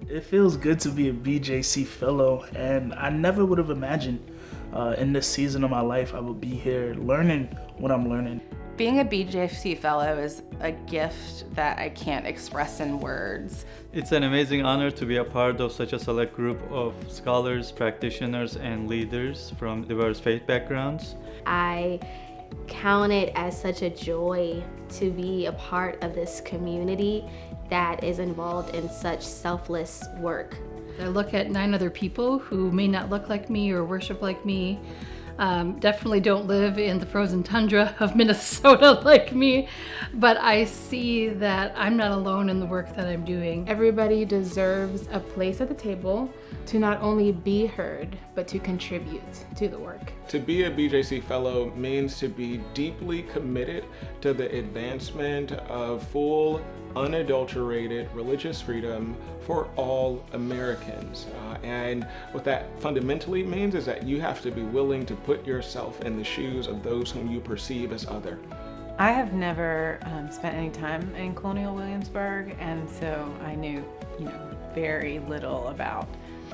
It feels good to be a BJC Fellow, and I never would have imagined in this season of my life I would be here learning what I'm learning. Being a BJC Fellow is a gift that I can't express in words. It's an amazing honor to be a part of such a select group of scholars, practitioners, and leaders from diverse faith backgrounds. I count it as such a joy to be a part of this community that is involved in such selfless work. I look at 9 other people who may not look like me or worship like me, definitely don't live in the frozen tundra of Minnesota like me, but I see that I'm not alone in the work that I'm doing. Everybody deserves a place at the table to not only be heard, but to contribute to the work. To be a BJC Fellow means to be deeply committed to the advancement of full, unadulterated religious freedom for all Americans. And what that fundamentally means is that you have to be willing to put yourself in the shoes of those whom you perceive as other. I have never spent any time in Colonial Williamsburg, and so I knew, very little about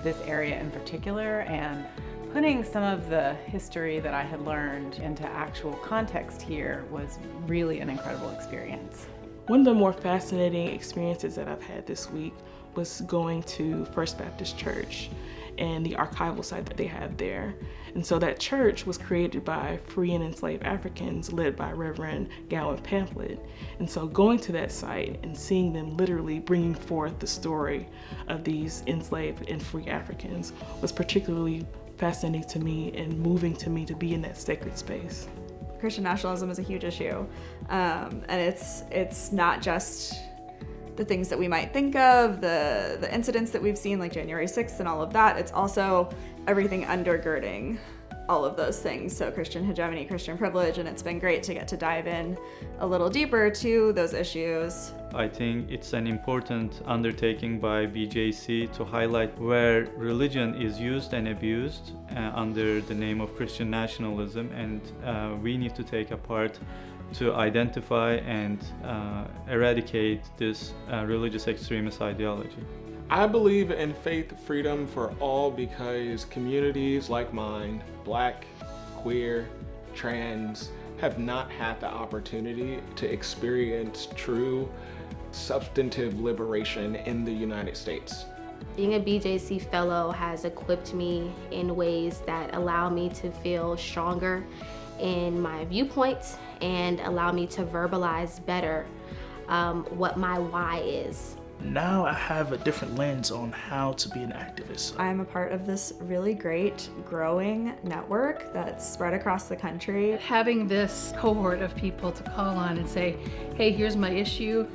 this area in particular, and putting some of the history that I had learned into actual context here was really an incredible experience. One of the more fascinating experiences that I've had this week was going to First Baptist Church and the archival site that they have there. And so that church was created by free and enslaved Africans led by Reverend Gowan Pamphlet. And so going to that site and seeing them literally bringing forth the story of these enslaved and free Africans was particularly fascinating to me and moving to me to be in that sacred space. Christian nationalism is a huge issue, and it's not just the things that we might think of, the incidents that we've seen like January 6th and all of that. It's also everything undergirding all of those things. So Christian hegemony, Christian privilege, and it's been great to get to dive in a little deeper to those issues. I think it's an important undertaking by BJC to highlight where religion is used and abused under the name of Christian nationalism, and we need to take a part to identify and eradicate this religious extremist ideology. I believe in faith freedom for all because communities like mine, Black, queer, trans, have not had the opportunity to experience true substantive liberation in the United States. Being a BJC Fellow has equipped me in ways that allow me to feel stronger in my viewpoints and allow me to verbalize better what my why is. Now I have a different lens on how to be an activist. I'm a part of this really great growing network that's spread across the country. Having this cohort of people to call on and say, hey, here's my issue.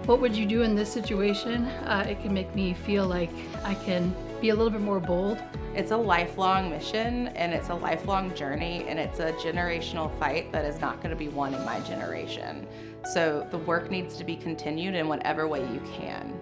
What would you do in this situation? It can make me feel like I can be a little bit more bold. It's a lifelong mission, and it's a lifelong journey, and it's a generational fight that is not going to be won in my generation. So the work needs to be continued in whatever way you can.